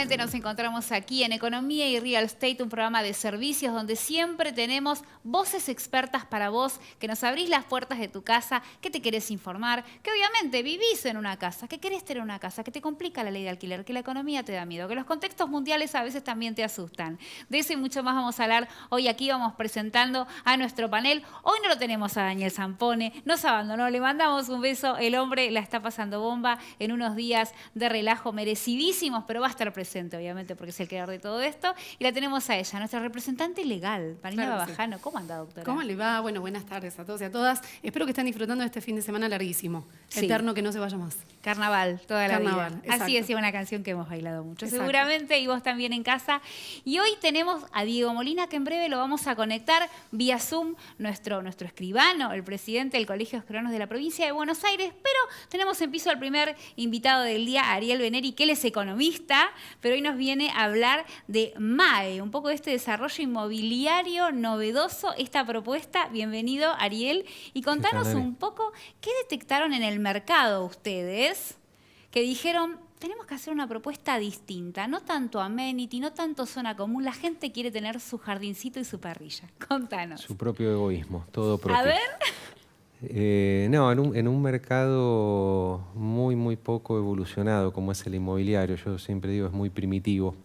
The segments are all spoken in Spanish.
Nuevamente nos encontramos aquí en Economía y Real Estate, un programa de servicios donde siempre tenemos voces expertas para vos, que nos abrís las puertas de tu casa, que te querés informar, que obviamente vivís en una casa, que querés tener una casa, que te complica la ley de alquiler, que la economía te da miedo, que los contextos mundiales a veces también te asustan. De eso y mucho más vamos a hablar hoy aquí. Vamos presentando a nuestro panel. Hoy no lo tenemos a Daniel Zampone, nos abandonó, le mandamos un beso. El hombre la está pasando bomba en unos días de relajo merecidísimos, pero va a estar presente, obviamente, porque es el creador de todo esto. Y la tenemos a ella, nuestra representante legal, Marina Babajano. ¿Cómo anda, doctora? ¿Cómo le va? Bueno, buenas tardes a todos y a todas. Espero que estén disfrutando de este fin de semana larguísimo. Sí. Eterno, que no se vaya más. Carnaval, toda la vida. Exacto. Así decía una canción que hemos bailado mucho, Exacto. Seguramente, y vos también en casa. Y hoy tenemos a Diego Molina, que en breve lo vamos a conectar vía Zoom, nuestro escribano, el presidente del Colegio de Escribanos de la provincia de Buenos Aires. Pero tenemos en piso al primer invitado del día, Ariel Beneri, que él es economista, pero hoy nos viene a hablar de MAE, un poco de este desarrollo inmobiliario novedoso, esta propuesta. Bienvenido, Ariel. Y contanos un poco, ¿qué detectaron en el mercado ustedes que dijeron, tenemos que hacer una propuesta distinta, no tanto amenity, no tanto zona común, la gente quiere tener su jardincito y su parrilla? Contanos. Su propio egoísmo, todo propio. A ver. No, en un mercado muy poco evolucionado como es el inmobiliario, yo siempre digo es muy primitivo,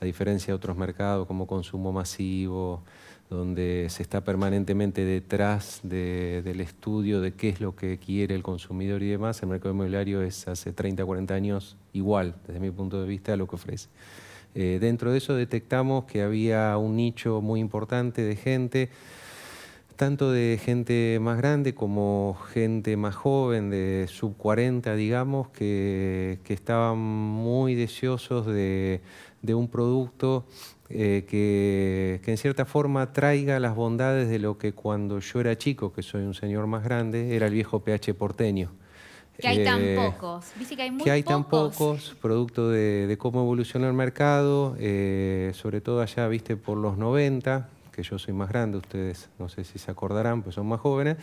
a diferencia de otros mercados como consumo masivo, donde se está permanentemente detrás del estudio de qué es lo que quiere el consumidor y demás. El mercado inmobiliario es hace 30, 40 años igual, desde mi punto de vista, a lo que ofrece. Dentro de eso detectamos que había un nicho muy importante de gente, tanto de gente más grande como gente más joven, de sub 40, digamos, que estaban muy deseosos de un producto que en cierta forma traiga las bondades de lo que cuando yo era chico, que soy un señor más grande, era el viejo PH porteño. Que hay tan pocos, dice que hay muy pocos. Que hay tan pocos, producto de cómo evolucionó el mercado, sobre todo allá, viste, por los 90, que yo soy más grande, ustedes no sé si se acordarán, pues son más jóvenes,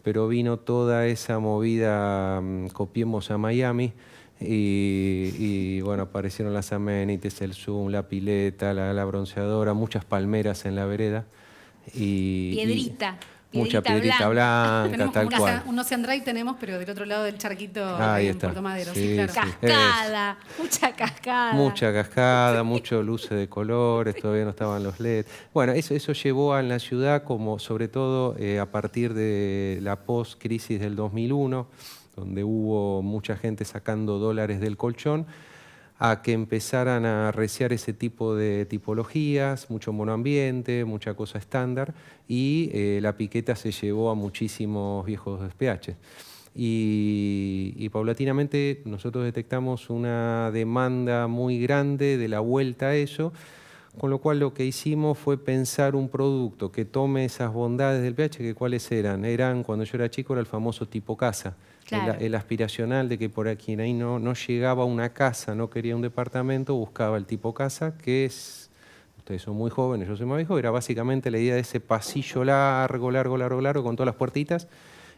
pero vino toda esa movida, copiemos a Miami, y bueno, aparecieron las amenities, el Zoom, la pileta, la bronceadora, muchas palmeras en la vereda. Piedrita. Mucha piedrita blanca, tal cual. Un Ocean Drive tenemos, pero del otro lado del charquito ahí en está. Puerto Madero. Sí, claro. Cascada, mucha cascada. Mucha cascada, mucho luces de colores, todavía no estaban los LED. Bueno, eso llevó a la ciudad, como sobre todo a partir de la post-crisis del 2001, donde hubo mucha gente sacando dólares del colchón, a que empezaran a arreciar ese tipo de tipologías, mucho monoambiente, mucha cosa estándar, y la piqueta se llevó a muchísimos viejos PH. Y paulatinamente nosotros detectamos una demanda muy grande de la vuelta a eso, con lo cual lo que hicimos fue pensar un producto que tome esas bondades del PH, que cuáles eran. Cuando yo era chico, era el famoso tipo casa. Claro. El aspiracional de que por aquí ahí no llegaba a una casa, no quería un departamento, buscaba el tipo casa, que es, ustedes son muy jóvenes, yo soy más viejo, era básicamente la idea de ese pasillo largo, con todas las puertitas,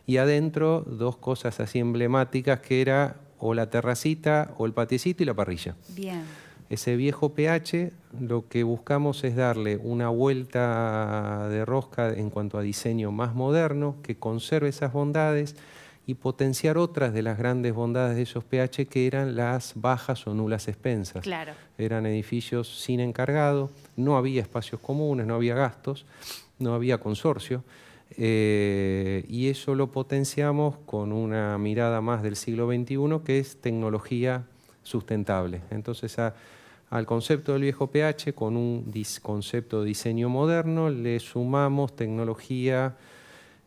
y adentro dos cosas así emblemáticas, que era o la terracita, o el patiecito y la parrilla. Bien. Ese viejo PH, lo que buscamos es darle una vuelta de rosca en cuanto a diseño más moderno, que conserve esas bondades, y potenciar otras de las grandes bondades de esos PH, que eran las bajas o nulas expensas. Claro. Eran edificios sin encargado, no había espacios comunes, no había gastos, no había consorcio, y eso lo potenciamos con una mirada más del siglo XXI, que es tecnología sustentable. Entonces al concepto del viejo PH, con un concepto de diseño moderno, le sumamos tecnología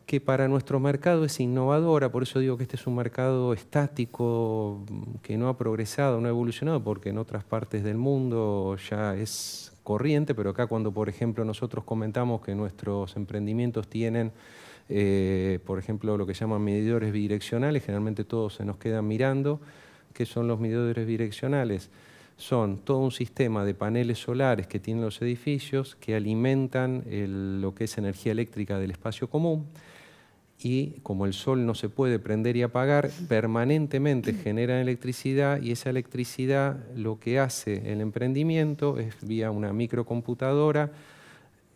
que para nuestro mercado es innovadora. Por eso digo que este es un mercado estático, que no ha progresado, no ha evolucionado, porque en otras partes del mundo ya es corriente, pero acá cuando, por ejemplo, nosotros comentamos que nuestros emprendimientos tienen, por ejemplo, lo que llaman medidores bidireccionales, generalmente todos se nos quedan mirando. ¿Qué son los medidores bidireccionales? Son todo un sistema de paneles solares que tienen los edificios, que alimentan lo que es energía eléctrica del espacio común, y como el sol no se puede prender y apagar, permanentemente generan electricidad, y esa electricidad lo que hace el emprendimiento es, vía una microcomputadora,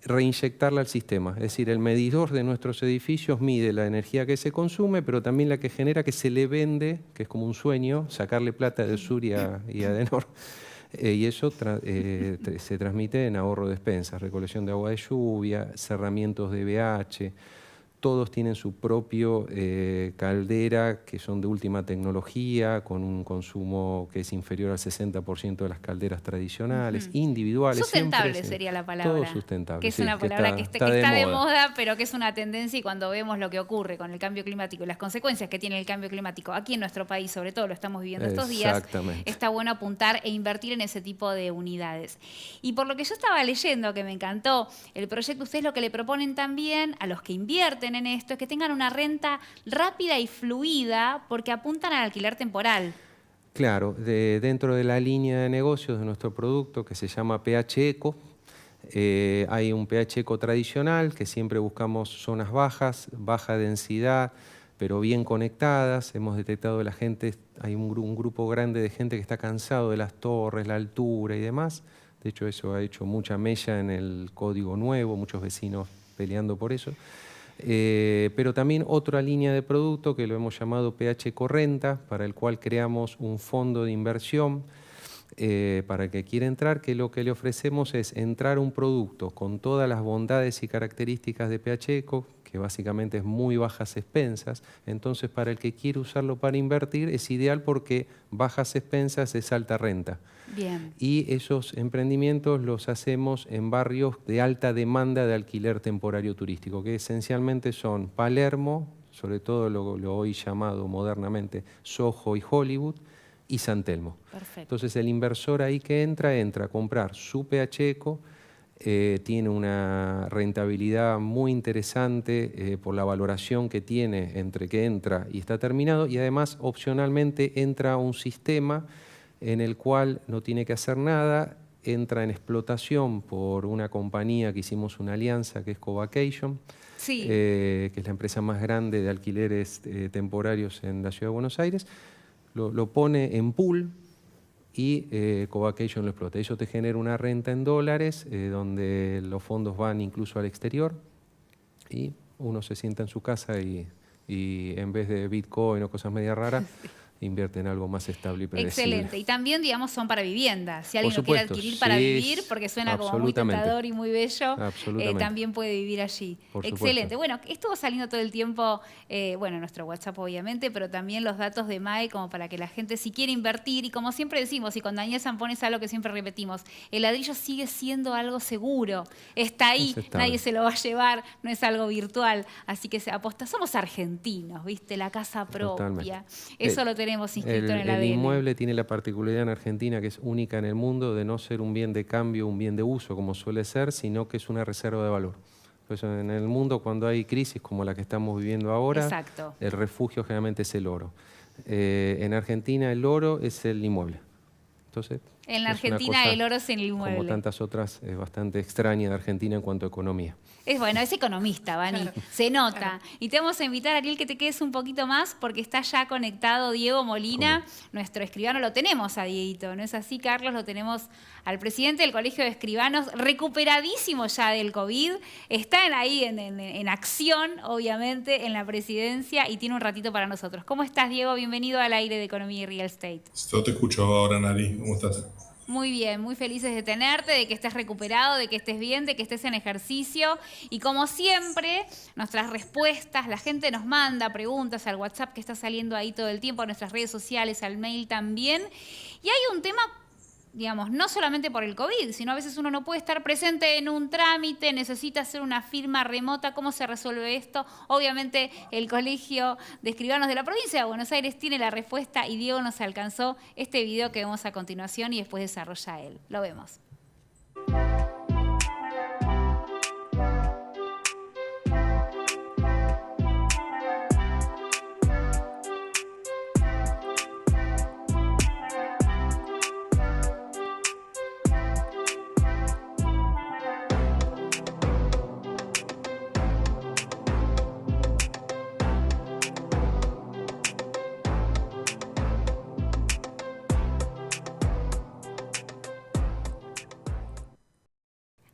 reinyectarla al sistema. Es decir, el medidor de nuestros edificios mide la energía que se consume, pero también la que genera, que se le vende, que es como un sueño, sacarle plata de Sur y Adenor. Y eso se transmite en ahorro de despensas, recolección de agua de lluvia, cerramientos de BH. Todos tienen su propio caldera, que son de última tecnología, con un consumo que es inferior al 60% de las calderas tradicionales, individuales. Sustentable sería la palabra. Todo sustentable. Que es una palabra que está de moda, pero que es una tendencia, y cuando vemos lo que ocurre con el cambio climático y las consecuencias que tiene el cambio climático aquí en nuestro país, sobre todo lo estamos viviendo estos días, está bueno apuntar e invertir en ese tipo de unidades. Y por lo que yo estaba leyendo, que me encantó, el proyecto, ustedes lo que le proponen también a los que invierten en esto es que tengan una renta rápida y fluida, porque apuntan al alquiler temporal. Claro, dentro de la línea de negocios de nuestro producto, que se llama PH Eco, hay un PH Eco tradicional, que siempre buscamos zonas bajas, baja densidad, pero bien conectadas. Hemos detectado que la gente, hay un grupo grande de gente que está cansado de las torres, la altura y demás. De hecho, eso ha hecho mucha mella en el código nuevo, muchos vecinos peleando por eso. Pero también otra línea de producto que lo hemos llamado PH Correnta, para el cual creamos un fondo de inversión para el que quiera entrar, que lo que le ofrecemos es entrar un producto con todas las bondades y características de PH Eco, que básicamente es muy bajas expensas. Entonces, para el que quiere usarlo para invertir es ideal, porque bajas expensas es alta renta. Bien. Y esos emprendimientos los hacemos en barrios de alta demanda de alquiler temporario turístico, que esencialmente son Palermo, sobre todo lo hoy llamado modernamente Soho y Hollywood, y San Telmo. Perfecto. Entonces el inversor ahí que entra a comprar su PH Eco, tiene una rentabilidad muy interesante por la valoración que tiene entre que entra y está terminado, y además opcionalmente entra a un sistema en el cual no tiene que hacer nada, entra en explotación por una compañía que hicimos una alianza, que es Covacation, sí. Que es la empresa más grande de alquileres temporarios en la Ciudad de Buenos Aires. Lo pone en pool y Covacation lo explota. Eso te genera una renta en dólares, donde los fondos van incluso al exterior, y uno se sienta en su casa y en vez de Bitcoin o cosas media raras, invierte en algo más estable y predecible. Excelente. Y también, digamos, son para vivienda. Si alguien lo quiere adquirir para vivir, porque suena como muy tentador y muy bello, también puede vivir allí. Excelente. Bueno, estuvo saliendo todo el tiempo, nuestro WhatsApp obviamente, pero también los datos de MAE, como para que la gente, si quiere invertir, y como siempre decimos, y con Daniel Zampón es algo que siempre repetimos, el ladrillo sigue siendo algo seguro. Está ahí, nadie se lo va a llevar, no es algo virtual. Así que se aposta. Somos argentinos, ¿viste? La casa propia. Totalmente. Eso lo tenemos inscrito en el ADN. El inmueble tiene la particularidad en Argentina, que es única en el mundo, de no ser un bien de cambio, un bien de uso como suele ser, sino que es una reserva de valor. Pues en el mundo, cuando hay crisis como la que estamos viviendo ahora, exacto, el refugio generalmente es el oro. En Argentina el oro es el inmueble. Entonces, en la Argentina el oro es el inmueble. Como tantas otras, es bastante extraña de Argentina en cuanto a economía. Es economista, Vani, claro, se nota. Claro. Y te vamos a invitar, Ariel, que te quedes un poquito más, porque está ya conectado Diego Molina, nuestro escribano. Lo tenemos a Dieguito, ¿no es así, Carlos? Lo tenemos al presidente del Colegio de Escribanos, recuperadísimo ya del COVID. Está ahí en acción, obviamente, en la presidencia, y tiene un ratito para nosotros. ¿Cómo estás, Diego? Bienvenido al Aire de Economía y Real Estate. Yo te escucho ahora, Nari. ¿Cómo estás? Muy bien, muy felices de tenerte, de que estés recuperado, de que estés bien, de que estés en ejercicio. Y como siempre, nuestras respuestas, la gente nos manda preguntas al WhatsApp que está saliendo ahí todo el tiempo, a nuestras redes sociales, al mail también. Y hay un tema, digamos, no solamente por el COVID, sino a veces uno no puede estar presente en un trámite, necesita hacer una firma remota. ¿Cómo se resuelve esto? Obviamente el Colegio de Escribanos de la Provincia de Buenos Aires tiene la respuesta, y Diego nos alcanzó este video que vemos a continuación y después desarrolla él. Lo vemos.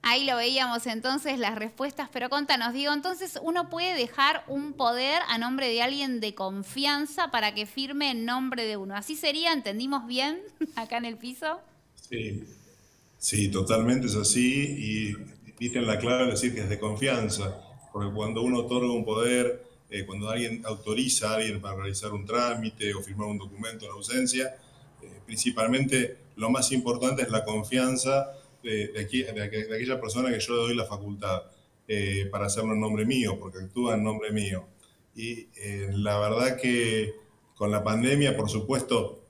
Ahí lo veíamos entonces las respuestas, pero contanos, Diego, entonces uno puede dejar un poder a nombre de alguien de confianza para que firme en nombre de uno. ¿Así sería? ¿Entendimos bien acá en el piso? Sí, sí, totalmente es así. Y diste en la clave al decir que es de confianza, porque cuando uno otorga un poder, cuando alguien autoriza a alguien para realizar un trámite o firmar un documento en ausencia, principalmente lo más importante es la confianza de aquella persona que yo le doy la facultad para hacerlo en nombre mío, porque actúa en nombre mío. Y la verdad que con la pandemia, por supuesto,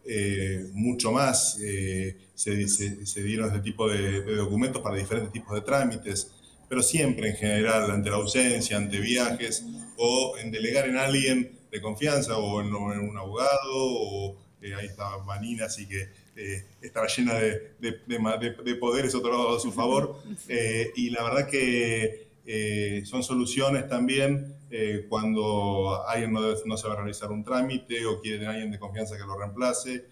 mucho más se dieron este tipo de documentos para diferentes tipos de trámites, pero siempre en general, ante la ausencia, ante viajes, o en delegar en alguien de confianza, o en un abogado, o ahí está Vanina, así que estará llena de poderes otorgados a su favor. Y la verdad que son soluciones también cuando alguien no se va a realizar un trámite o quiere tener a alguien de confianza que lo reemplace.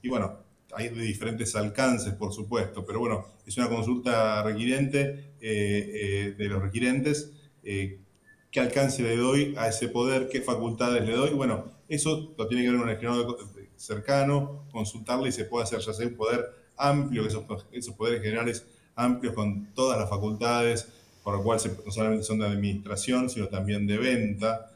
Y bueno, hay de diferentes alcances, por supuesto, pero bueno, es una consulta requirente de los requirentes. ¿Qué alcance le doy a ese poder? ¿Qué facultades le doy? Bueno, eso lo tiene que ver un legislador cercano, consultarle y se puede hacer ya sea un poder amplio, esos poderes generales amplios con todas las facultades, por lo cual no solamente son de administración, sino también de venta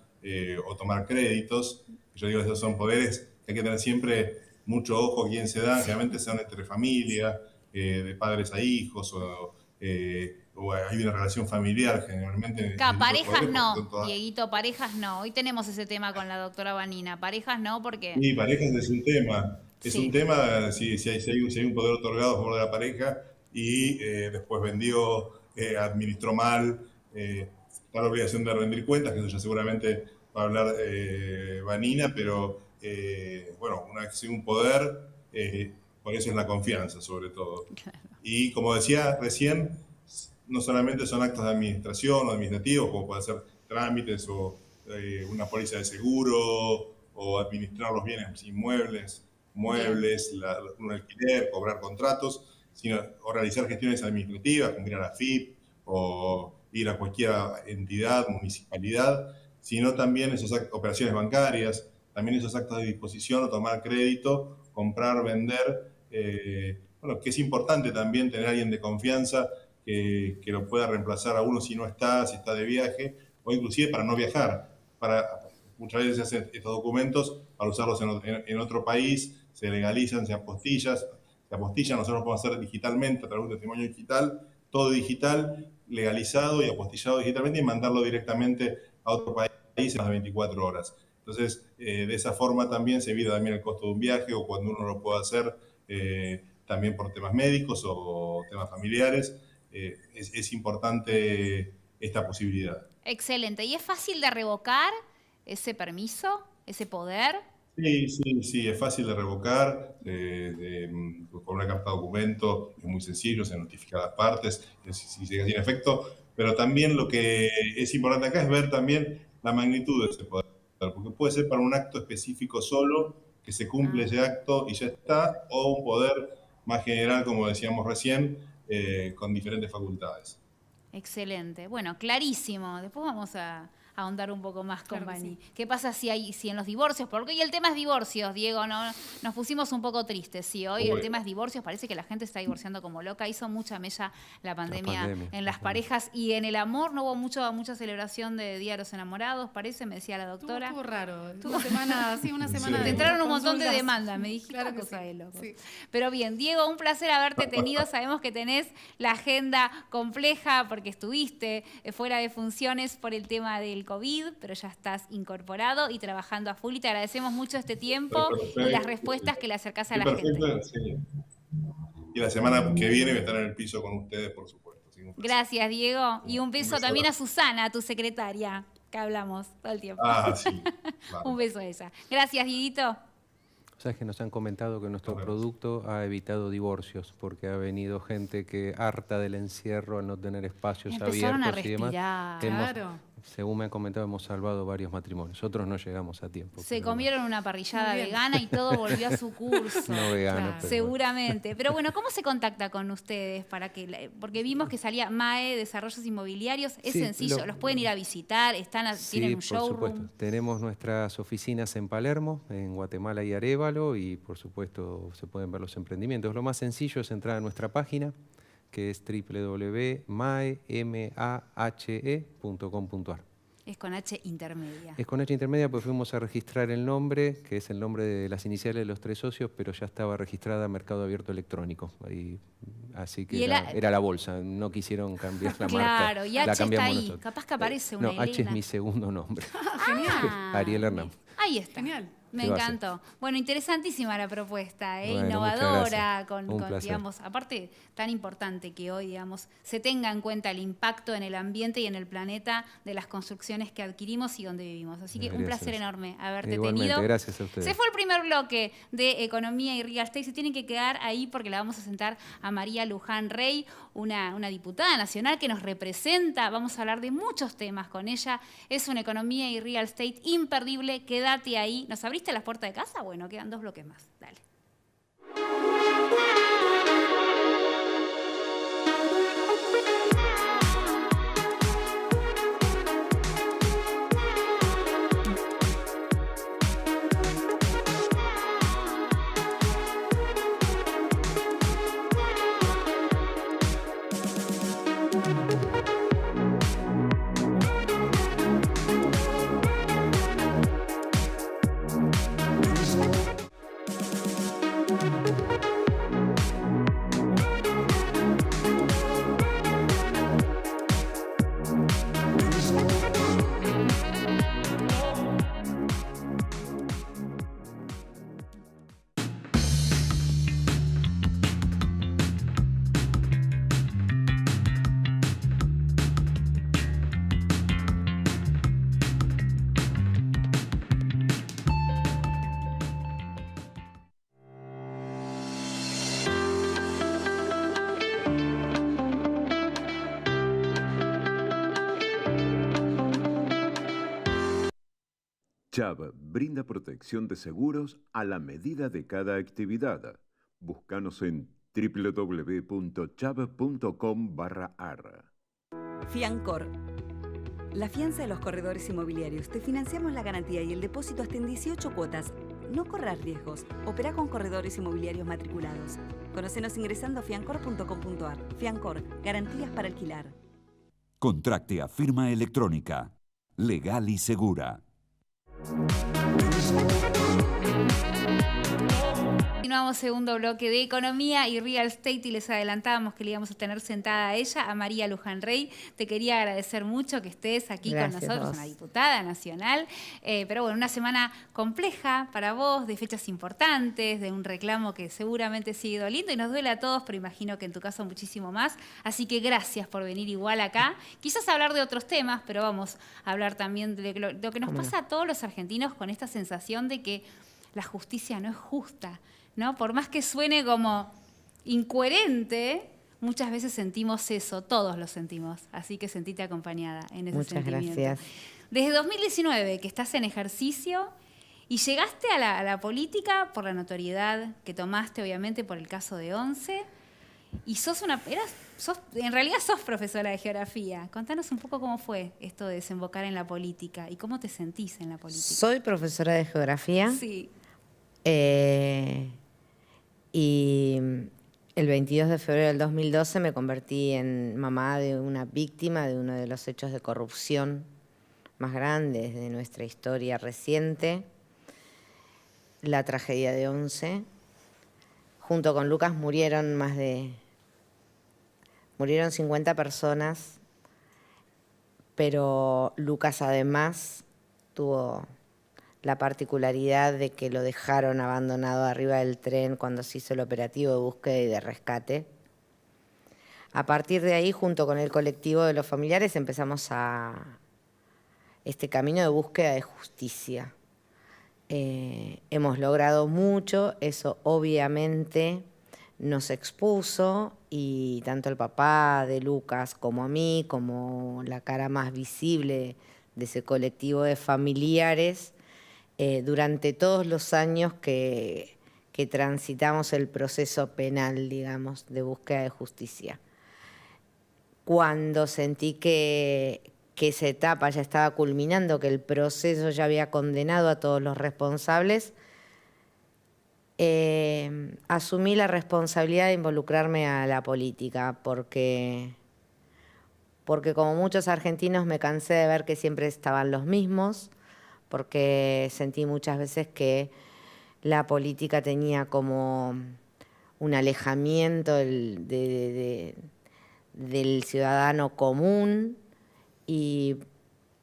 o tomar créditos. Yo digo, esos son poderes que hay que tener siempre mucho ojo a quién se dan, generalmente se dan entre familia, de padres a hijos, o hay una relación familiar generalmente. Parejas no, Dieguito, parejas no. Hoy tenemos ese tema con la doctora Vanina. Parejas no, porque... Sí, parejas es un tema. Es Sí. un tema si hay un poder otorgado a favor de la pareja y después vendió, administró mal, está la obligación de rendir cuentas, que eso ya seguramente va a hablar Vanina, pero bueno, una vez que hay un poder, por eso es la confianza sobre todo. Claro. Y como decía recién, no solamente son actos de administración o administrativos, como puede ser trámites o una póliza de seguro o administrar los bienes inmuebles, muebles, un alquiler, cobrar contratos, sino, o realizar gestiones administrativas, como ir a la FIP o ir a cualquier entidad, municipalidad, sino también esas operaciones bancarias, también esos actos de disposición o tomar crédito, comprar, vender. Bueno, que es importante también tener a alguien de confianza que lo pueda reemplazar a uno si no está, si está de viaje, o inclusive para no viajar. Muchas veces se hacen estos documentos para usarlos en otro país, se legalizan, se apostillan, nosotros podemos hacer digitalmente a través de un testimonio digital, todo digital, legalizado y apostillado digitalmente y mandarlo directamente a otro país en las 24 horas. Entonces, de esa forma también se evita también el costo de un viaje o cuando uno lo puede hacer también por temas médicos o temas familiares. Es importante esta posibilidad. Excelente. ¿Y es fácil de revocar ese permiso, ese poder? Sí, es fácil de revocar, con una carta de documento es muy sencillo, se notifica a las partes, si se tiene efecto, pero también lo que es importante acá es ver también la magnitud de ese poder, porque puede ser para un acto específico solo, que se cumple ese acto y ya está, o un poder más general, como decíamos recién, con diferentes facultades. Excelente. Bueno, clarísimo. Después vamos a ahondar un poco más con Claro que Vani. sí. ¿Qué pasa si en los divorcios? Porque hoy el tema es divorcios, Diego, ¿no? Nos pusimos un poco tristes. Sí, hoy el tema es divorcios. Parece que la gente está divorciando como loca. Hizo mucha mella la pandemia en las parejas y en el amor. No hubo mucha celebración de Día de los Enamorados, parece, me decía la doctora. Estuvo raro. Una semana Te de entraron un montón de consultas. demandas, me dijiste Claro una que cosa sí, de loco. sí. Pero bien, Diego, un placer haberte tenido. Sabemos que tenés la agenda compleja porque estuviste fuera de funciones por el tema del COVID, pero ya estás incorporado y trabajando a full y te agradecemos mucho este tiempo y las respuestas que le acercás a la gente. Sí. Y la semana que viene voy a estar en el piso con ustedes, por supuesto. Gracias, Diego. Y un beso también a grande. Susana, tu secretaria, que hablamos todo el tiempo. Sí. Claro. Un beso a ella. Gracias, Dieguito. Sabes que nos han comentado que nuestro Nos vemos. producto ha evitado divorcios porque ha venido gente que harta del encierro al no tener espacios Empezaron a abiertos y demás. respirar. Hemos, Claro. según me han comentado, hemos salvado varios matrimonios. Otros no llegamos a tiempo. Se pero comieron una parrillada Muy bien. vegana y todo volvió a su curso. No vegano, Claro. pero Seguramente. Pero bueno, ¿cómo se contacta con ustedes? Porque vimos que salía MAE, Desarrollos Inmobiliarios. Es Sí, sencillo, los pueden ir a visitar, tienen un por showroom. supuesto. Tenemos nuestras oficinas en Palermo, en Guatemala y Arévalo, y por supuesto se pueden ver los emprendimientos. Lo más sencillo es entrar a nuestra página, que es www.mahe.com.ar. Es con H intermedia. Es con H intermedia porque fuimos a registrar el nombre, que es el nombre de las iniciales de los 3 socios, pero ya estaba registrada Mercado Abierto Electrónico. Así que Y era la bolsa, no quisieron cambiar la marca. Claro, y H la está cambiamos ahí. nosotros. Capaz que aparece una No, H es Elena. mi segundo nombre. Ah, Ariel Hernán. Ahí está. Genial. Me ¿Qué va a hacer? encantó. Bueno, interesantísima la propuesta, Bueno, muchas innovadora, gracias. con Un placer. digamos, aparte tan importante que hoy, digamos, se tenga en cuenta el impacto en el ambiente y en el planeta de las construcciones que adquirimos y donde vivimos. Así que un Gracias. placer enorme haberte Igualmente, tenido. gracias a ustedes. Se fue el primer bloque de Economía y Real Estate. Se tienen que quedar ahí porque la vamos a sentar a María Luján Rey, una diputada nacional que nos representa. Vamos a hablar de muchos temas con ella. Es una Economía y Real Estate imperdible. Quédate ahí. ¿Nos abriste las puertas de casa? Bueno, quedan 2 bloques más. Dale. Chubb brinda protección de seguros a la medida de cada actividad. Búscanos en www.chubb.com/ar. Fiancor. La fianza de los corredores inmobiliarios. Te financiamos la garantía y el depósito hasta en 18 cuotas. No corras riesgos. Opera con corredores inmobiliarios matriculados. Conócenos ingresando a fiancor.com.ar. Fiancor. Garantías para alquilar. Contracte a firma electrónica. Legal y segura. Continuamos segundo bloque de Economía y Real Estate y les adelantábamos que le íbamos a tener sentada a ella, a María Luján Rey. Te quería agradecer mucho que estés aquí Gracias con nosotros, a vos. una diputada nacional. Pero bueno, una semana compleja para vos, de fechas importantes, de un reclamo que seguramente sigue doliendo y nos duele a todos, pero imagino que en tu caso muchísimo más. Así que gracias por venir igual acá. Quizás hablar de otros temas, pero vamos a hablar también de lo que nos pasa a todos los argentinos con esta sensación de que la justicia no es justa, ¿no? Por más que suene como incoherente, muchas veces sentimos eso, todos lo sentimos. Así que sentite acompañada en ese Muchas sentimiento. gracias. Desde 2019 que estás en ejercicio y llegaste a la política por la notoriedad que tomaste, obviamente, por el caso de Once. Y en realidad sos profesora de geografía. Contanos un poco cómo fue esto de desembocar en la política y cómo te sentís en la política. Soy profesora de geografía Sí. y el 22 de febrero del 2012 me convertí en mamá de una víctima de uno de los hechos de corrupción más grandes de nuestra historia reciente, la tragedia de Once. Junto con Lucas murieron 50 personas, pero Lucas además tuvo la particularidad de que lo dejaron abandonado arriba del tren cuando se hizo el operativo de búsqueda y de rescate. A partir de ahí, junto con el colectivo de los familiares, empezamos este camino de búsqueda de justicia. Hemos logrado mucho, eso obviamente nos expuso y tanto el papá de Lucas como a mí, como la cara más visible de ese colectivo de familiares, durante todos los años que transitamos el proceso penal, digamos, de búsqueda de justicia. Cuando sentí que esa etapa ya estaba culminando, que el proceso ya había condenado a todos los responsables, asumí la responsabilidad de involucrarme a la política, porque como muchos argentinos me cansé de ver que siempre estaban los mismos, porque sentí muchas veces que la política tenía como un alejamiento del ciudadano común, y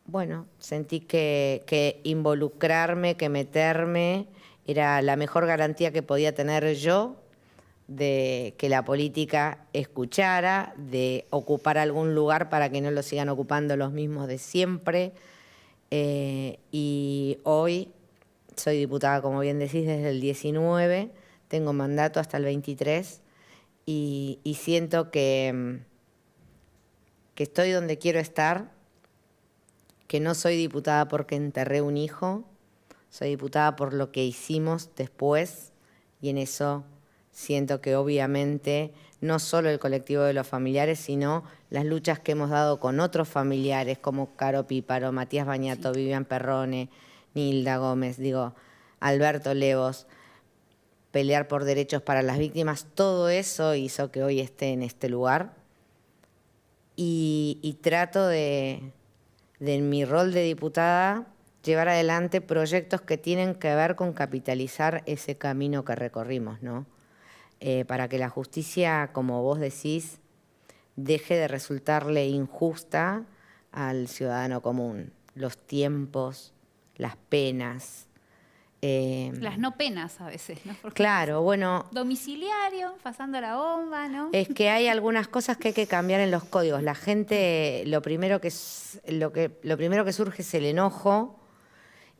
bueno, sentí que involucrarme, que meterme, era la mejor garantía que podía tener yo de que la política escuchara, de ocupar algún lugar para que no lo sigan ocupando los mismos de siempre. Y hoy soy diputada, como bien decís, desde el 19, tengo mandato hasta el 23 y siento que estoy donde quiero estar, que no soy diputada porque enterré un hijo, soy diputada por lo que hicimos después, y en eso siento que obviamente no solo el colectivo de los familiares, sino las luchas que hemos dado con otros familiares como Caro Píparo, Matías Bañato, sí, Vivian Perrone, Nilda Gómez, Alberto Levos, pelear por derechos para las víctimas, todo eso hizo que hoy esté en este lugar. Y trato de en mi rol de diputada, llevar adelante proyectos que tienen que ver con capitalizar ese camino que recorrimos, ¿no? Para que la justicia, como vos decís, deje de resultarle injusta al ciudadano común. Los tiempos, las penas. Las no penas a veces, ¿no? Porque claro, bueno. Domiciliario, pasando la bomba, ¿no? Es que hay algunas cosas que hay que cambiar en los códigos. La gente, lo primero que surge es el enojo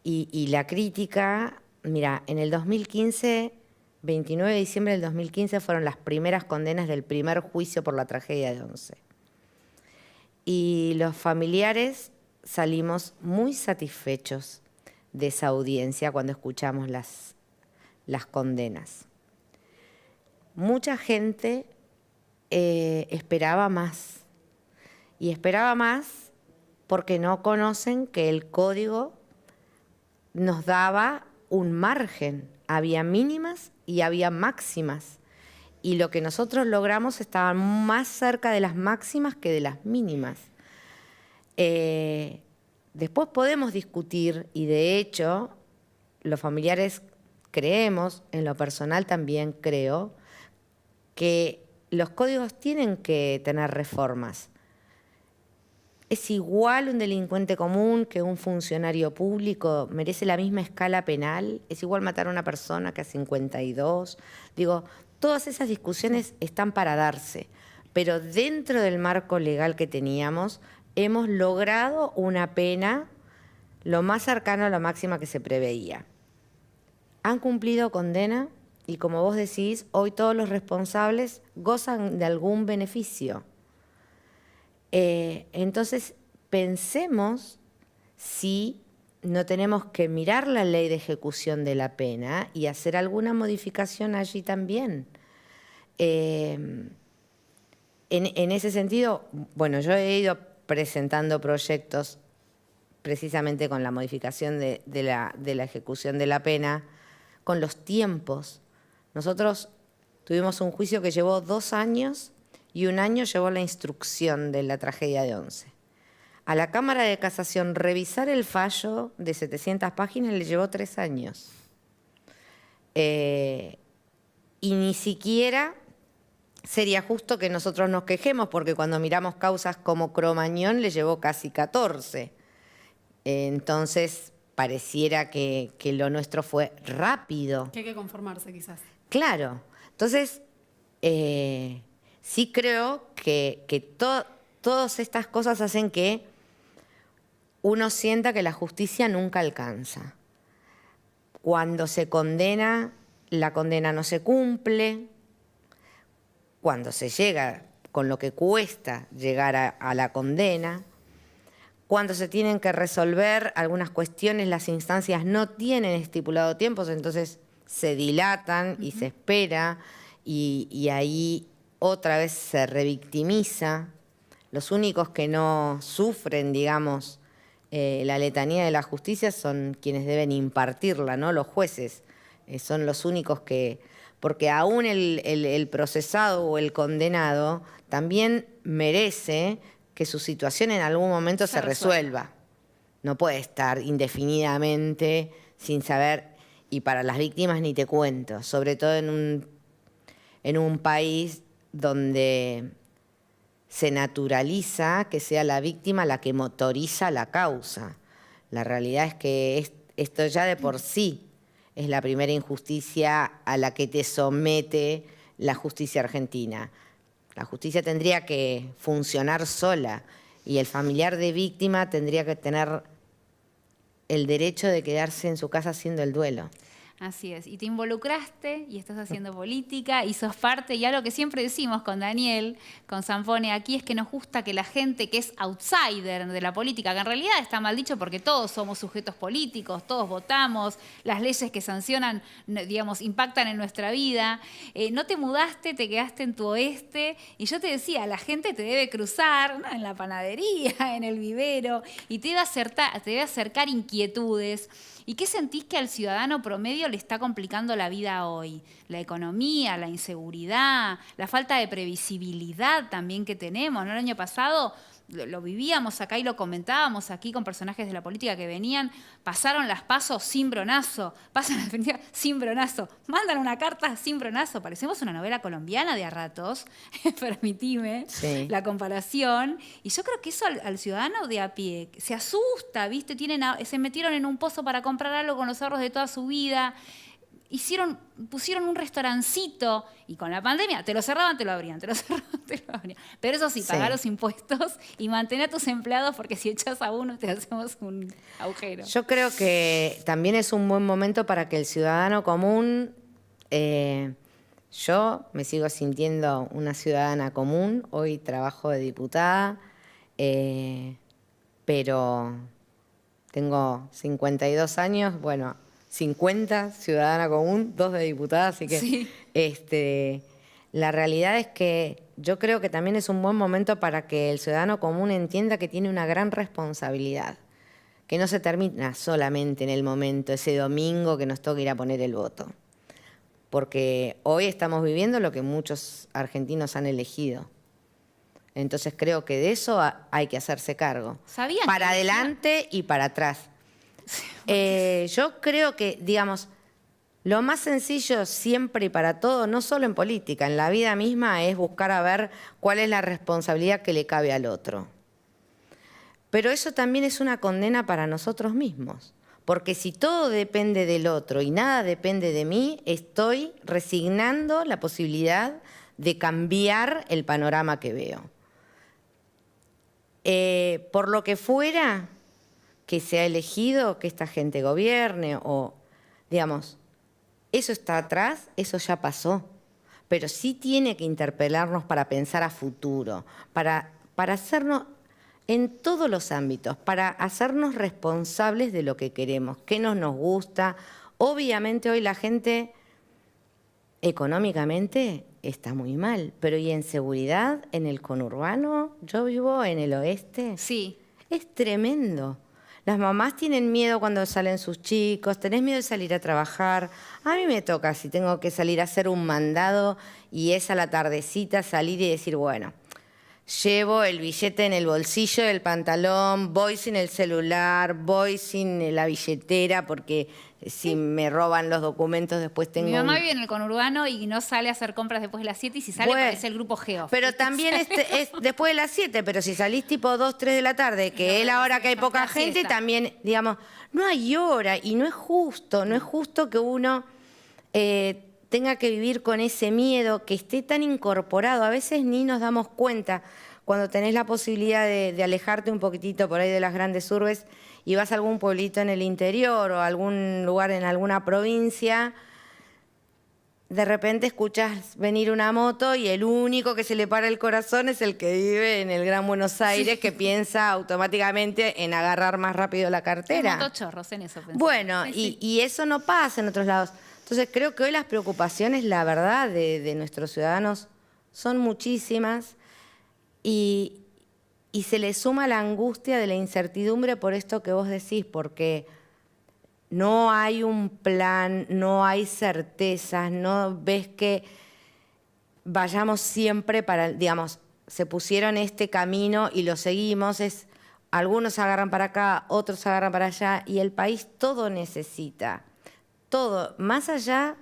y la crítica. Mira, en el 2015, 29 de diciembre del 2015, fueron las primeras condenas del primer juicio por la tragedia de Once. Y los familiares salimos muy satisfechos de esa audiencia cuando escuchamos las condenas. Mucha gente esperaba más, y esperaba más porque no conocen que el código nos daba un margen, había mínimas y había máximas, y lo que nosotros logramos estaba más cerca de las máximas que de las mínimas. Después podemos discutir, y de hecho los familiares creemos, en lo personal también creo, que los códigos tienen que tener reformas. ¿Es igual un delincuente común que un funcionario público? ¿Merece la misma escala penal? ¿Es igual matar a una persona que a 52? Todas esas discusiones están para darse, pero dentro del marco legal que teníamos, hemos logrado una pena lo más cercano a la máxima que se preveía. Han cumplido condena y, como vos decís, hoy todos los responsables gozan de algún beneficio. Entonces, pensemos si no tenemos que mirar la ley de ejecución de la pena y hacer alguna modificación allí también. En ese sentido, bueno, yo he ido presentando proyectos precisamente con la modificación de la ejecución de la pena, con los tiempos. Nosotros tuvimos un juicio que llevó 2 años y 1 año llevó la instrucción de la tragedia de Once. A la Cámara de Casación revisar el fallo de 700 páginas le llevó 3 años. Y ni siquiera sería justo que nosotros nos quejemos, porque cuando miramos causas como Cromañón le llevó casi 14. Entonces, pareciera que lo nuestro fue rápido. Que hay que conformarse, quizás. Claro. Entonces, sí creo que todas estas cosas hacen que uno sienta que la justicia nunca alcanza. Cuando se condena, la condena no se cumple. cuando se llega, con lo que cuesta llegar a la condena, cuando se tienen que resolver algunas cuestiones, las instancias no tienen estipulado tiempos, entonces se dilatan y se espera, y ahí otra vez se revictimiza. Los únicos que no sufren, digamos, la letanía de la justicia son quienes deben impartirla, ¿no? Los jueces. Son los únicos que... Porque aún el procesado o el condenado también merece que su situación en algún momento se resuelva. No puede estar indefinidamente sin saber, y para las víctimas ni te cuento, sobre todo en un país donde se naturaliza que sea la víctima la que motoriza la causa. La realidad es que esto ya de por sí es la primera injusticia a la que te somete la justicia argentina. La justicia tendría que funcionar sola y el familiar de víctima tendría que tener el derecho de quedarse en su casa haciendo el duelo. Así es, y te involucraste y estás haciendo política y sos parte, y algo que siempre decimos con Daniel, con Zanfone aquí, es que nos gusta que la gente que es outsider de la política, que en realidad está mal dicho porque todos somos sujetos políticos, todos votamos, las leyes que sancionan, digamos, impactan en nuestra vida. No te mudaste, te quedaste en tu oeste, y yo te decía, la gente te debe cruzar, ¿no?, en la panadería, en el vivero, y te debe acercar inquietudes. ¿Y qué sentís que al ciudadano promedio le está complicando la vida hoy? La economía, la inseguridad, la falta de previsibilidad también que tenemos, ¿no? El año pasado lo vivíamos acá y lo comentábamos aquí con personajes de la política que venían, pasaron las PASO sin bronazo, pasan las definitivas sin bronazo, mandan una carta sin bronazo. Parecemos una novela colombiana de a ratos, permitime la comparación. Y yo creo que eso al ciudadano de a pie se asusta, ¿viste? Se metieron en un pozo para comprar algo con los ahorros de toda su vida. Pusieron un restaurancito y con la pandemia te lo cerraban, te lo abrían, te lo cerraban, te lo abrían. Pero eso sí, pagá los impuestos y mantén a tus empleados, porque si echas a uno te hacemos un agujero. Yo creo que también es un buen momento para que el ciudadano común, yo me sigo sintiendo una ciudadana común, hoy trabajo de diputada, pero tengo 52 años, bueno, 50, ciudadana común, 2 de diputada, así que sí. La realidad es que yo creo que también es un buen momento para que el ciudadano común entienda que tiene una gran responsabilidad, que no se termina solamente en el momento, ese domingo que nos toca ir a poner el voto. Porque hoy estamos viviendo lo que muchos argentinos han elegido. Entonces creo que de eso hay que hacerse cargo. Para adelante y para atrás. Yo creo que, digamos, lo más sencillo siempre y para todo, no solo en política, en la vida misma, es buscar a ver cuál es la responsabilidad que le cabe al otro. Pero eso también es una condena para nosotros mismos, porque si todo depende del otro y nada depende de mí, estoy resignando la posibilidad de cambiar el panorama que veo. Por lo que fuera que se ha elegido que esta gente gobierne, o, digamos, eso está atrás, eso ya pasó. Pero sí tiene que interpelarnos para pensar a futuro, para hacernos, en todos los ámbitos, para hacernos responsables de lo que queremos, qué nos gusta. Obviamente hoy la gente económicamente está muy mal, pero ¿y en seguridad, en el conurbano? Yo vivo en el oeste. Sí. Es tremendo. Las mamás tienen miedo cuando salen sus chicos, tenés miedo de salir a trabajar. A mí me toca, si tengo que salir a hacer un mandado y es a la tardecita, salir y decir, bueno, llevo el billete en el bolsillo del pantalón, voy sin el celular, voy sin la billetera, porque si me roban los documentos después tengo... Mi mamá vive en el conurbano y no sale a hacer compras después de las 7, y si sale parece el grupo Geo. Pero también es después de las 7, pero si salís tipo 2, 3 de la tarde, que es la hora que hay poca gente, también, digamos, no hay hora y no es justo que uno tenga que vivir con ese miedo, que esté tan incorporado. A veces ni nos damos cuenta cuando tenés la posibilidad de alejarte un poquitito por ahí de las grandes urbes y vas a algún pueblito en el interior o algún lugar en alguna provincia, de repente escuchas venir una moto y el único que se le para el corazón es el que vive en el Gran Buenos Aires, que piensa automáticamente en agarrar más rápido la cartera. Motochorros, en eso pensé. Bueno, Sí. y eso no pasa en otros lados. Entonces creo que hoy las preocupaciones, la verdad, de nuestros ciudadanos son muchísimas y se le suma la angustia de la incertidumbre por esto que vos decís, porque no hay un plan, no hay certezas, no ves que vayamos siempre para, digamos, se pusieron este camino y lo seguimos, algunos agarran para acá, otros agarran para allá, y el país todo necesita, todo, más allá,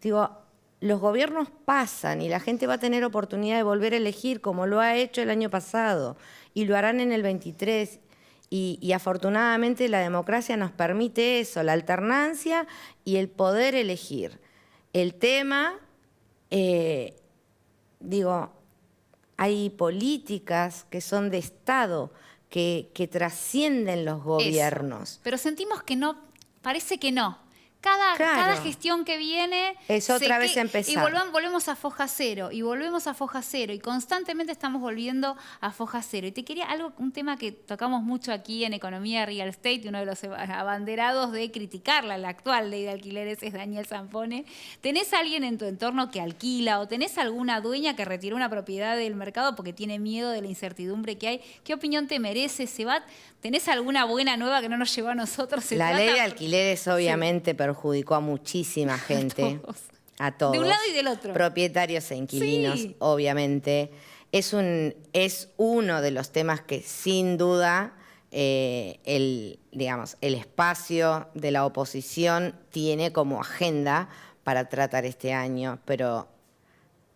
digo, los gobiernos pasan y la gente va a tener oportunidad de volver a elegir como lo ha hecho el año pasado y lo harán en el 23. Y afortunadamente la democracia nos permite eso, la alternancia y el poder elegir. El tema, digo, hay políticas que son de Estado, que trascienden los gobiernos. Eso. Pero sentimos que no, parece que no. Cada gestión que viene es otra vez empezar. Y volvemos a foja cero, y volvemos a foja cero, y constantemente estamos volviendo a foja cero. Y te quería un tema que tocamos mucho aquí en Economía Real Estate, uno de los abanderados de criticarla, la actual ley de alquileres es Daniel Zampone. ¿Tenés alguien en tu entorno que alquila o tenés alguna dueña que retiró una propiedad del mercado porque tiene miedo de la incertidumbre que hay? ¿Qué opinión te merece? ¿Tenés alguna buena nueva que no nos llevó a nosotros? La ley de alquileres obviamente perjudicó a muchísima gente. A todos. De un lado y del otro. Propietarios e inquilinos, obviamente. Es uno de los temas que sin duda el espacio de la oposición tiene como agenda para tratar este año, pero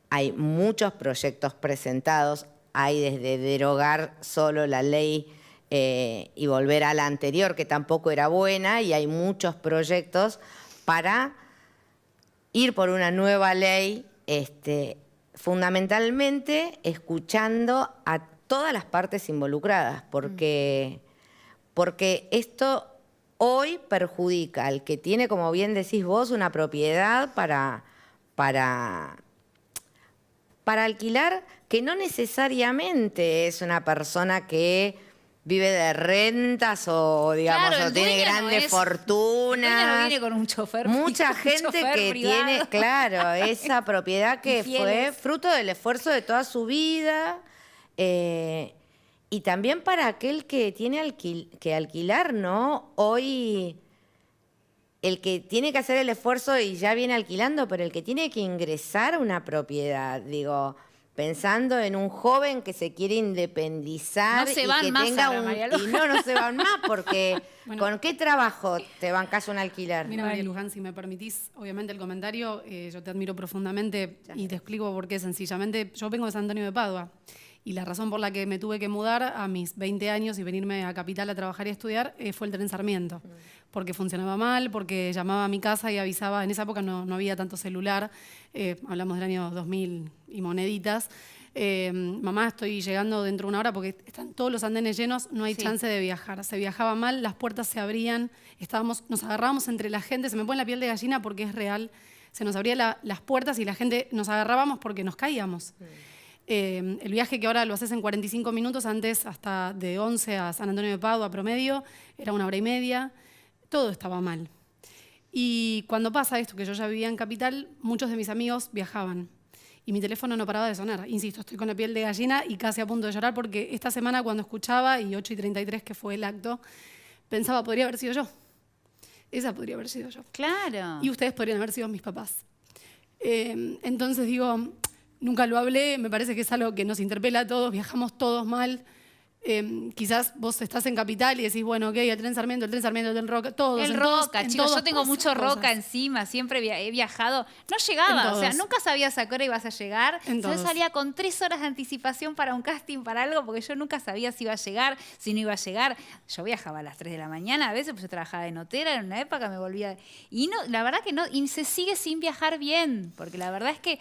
hay muchos proyectos presentados, hay desde derogar solo la ley y volver a la anterior, que tampoco era buena, y hay muchos proyectos para ir por una nueva ley, fundamentalmente escuchando a todas las partes involucradas, porque esto hoy perjudica al que tiene, como bien decís vos, una propiedad para alquilar, que no necesariamente es una persona que vive de rentas o, digamos, claro, o tiene grandes fortunas. El dueño no viene con un chofer. Mucha gente que privado. tiene, claro, esa propiedad que fue fruto del esfuerzo de toda su vida. Y también para aquel que tiene que alquilar, ¿no? Hoy, el que tiene que hacer el esfuerzo y ya viene alquilando, pero el que tiene que ingresar a una propiedad, digo, pensando en un joven que se quiere independizar no se y van que más tenga ahora, María Luján. y no se van más, porque bueno, ¿con qué trabajo te bancas un alquiler? Mira, María Luján, si me permitís, obviamente el comentario, yo te admiro profundamente y te explico por qué. Sencillamente, yo vengo de San Antonio de Padua y la razón por la que me tuve que mudar a mis 20 años y venirme a Capital a trabajar y a estudiar fue el tren Sarmiento, porque funcionaba mal, porque llamaba a mi casa y avisaba. En esa época no había tanto celular, hablamos del año 2000 y moneditas. Mamá, estoy llegando dentro de una hora porque están todos los andenes llenos, no hay chance de viajar. Se viajaba mal, las puertas se abrían, nos agarrábamos entre la gente, se me pone la piel de gallina porque es real, se nos abrían las puertas y la gente nos agarrábamos porque nos caíamos. El viaje que ahora lo haces en 45 minutos, antes hasta de 11 a San Antonio de Padua promedio, era 1 hora y media, todo estaba mal. Y cuando pasa esto, que yo ya vivía en Capital, muchos de mis amigos viajaban. Y mi teléfono no paraba de sonar. Insisto, estoy con la piel de gallina y casi a punto de llorar porque esta semana cuando escuchaba, y 8:33 que fue el acto, pensaba, podría haber sido yo. Esa podría haber sido yo. Claro. Y ustedes podrían haber sido mis papás. Entonces digo, nunca lo hablé, me parece que es algo que nos interpela a todos, viajamos todos mal. Quizás vos estás en Capital y decís, bueno, ok, el tren Sarmiento, el tren Roca, todos. El Roca, chicos, yo tengo mucho Roca encima, siempre he viajado. No llegaba, o sea, nunca sabías a qué hora ibas a llegar. Yo salía con 3 horas de anticipación para un casting, para algo, porque yo nunca sabía si iba a llegar, si no iba a llegar. Yo viajaba a las 3 de la mañana, a veces pues yo trabajaba en Notera, en una época me volvía... Y no, la verdad que no, y se sigue sin viajar bien, porque la verdad es que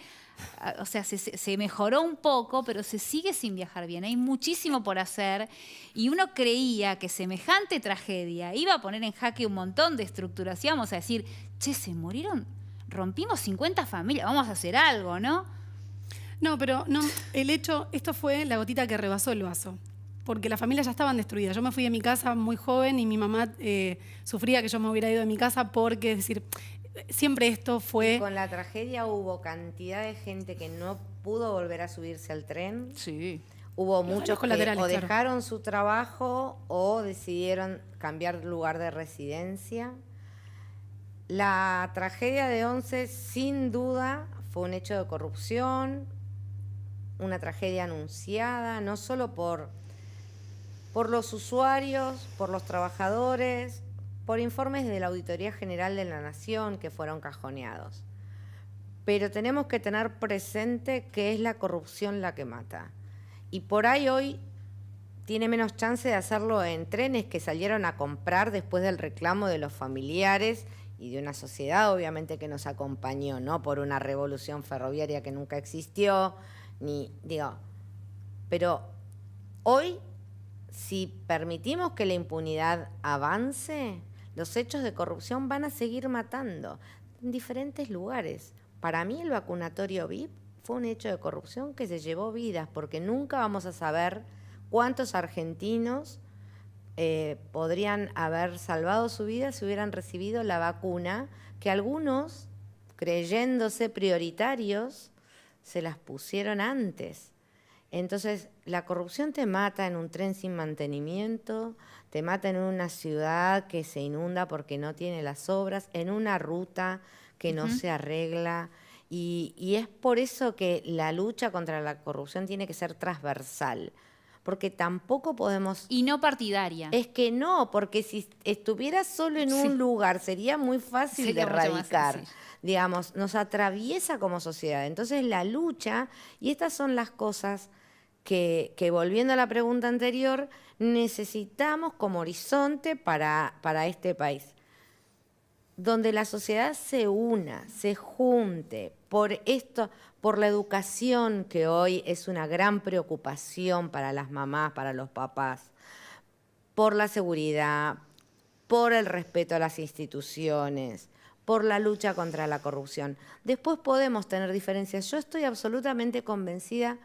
o sea, se mejoró un poco, pero se sigue sin viajar bien. Hay muchísimo por hacer y uno creía que semejante tragedia iba a poner en jaque un montón de estructuras. Y vamos a decir, che, se murieron rompimos 50 familias, vamos a hacer algo, ¿no? No, pero no, esto fue la gotita que rebasó el vaso. Porque las familias ya estaban destruidas. Yo me fui de mi casa muy joven y mi mamá sufría que yo me hubiera ido de mi casa porque, es decir, siempre esto fue... Y con la tragedia hubo cantidad de gente que no pudo volver a subirse al tren. Sí. Hubo muchos que o colaterales, claro. dejaron su trabajo o decidieron cambiar lugar de residencia. La tragedia de Once, sin duda, fue un hecho de corrupción, una tragedia anunciada, no solo por los usuarios, por los trabajadores, por informes de la Auditoría General de la Nación que fueron cajoneados. Pero tenemos que tener presente que es la corrupción la que mata. Y por ahí hoy tiene menos chance de hacerlo en trenes que salieron a comprar después del reclamo de los familiares y de una sociedad obviamente que nos acompañó, no por una revolución ferroviaria que nunca existió, pero hoy, si permitimos que la impunidad avance, los hechos de corrupción van a seguir matando en diferentes lugares. Para mí el vacunatorio VIP fue un hecho de corrupción que se llevó vidas, porque nunca vamos a saber cuántos argentinos podrían haber salvado su vida si hubieran recibido la vacuna, que algunos, creyéndose prioritarios, se las pusieron antes. Entonces, la corrupción te mata en un tren sin mantenimiento, te mata en una ciudad que se inunda porque no tiene las obras, en una ruta que no se arregla. Y es por eso que la lucha contra la corrupción tiene que ser transversal, porque tampoco podemos... Y no partidaria. Es que no, porque si estuviera solo en un lugar sería muy fácil de erradicar. Digamos, nos atraviesa como sociedad. Entonces la lucha, y estas son las cosas que volviendo a la pregunta anterior, necesitamos como horizonte para este país. Donde la sociedad se una, se junte por esto, por la educación que hoy es una gran preocupación para las mamás, para los papás, por la seguridad, por el respeto a las instituciones, por la lucha contra la corrupción. Después podemos tener diferencias. Yo estoy absolutamente convencida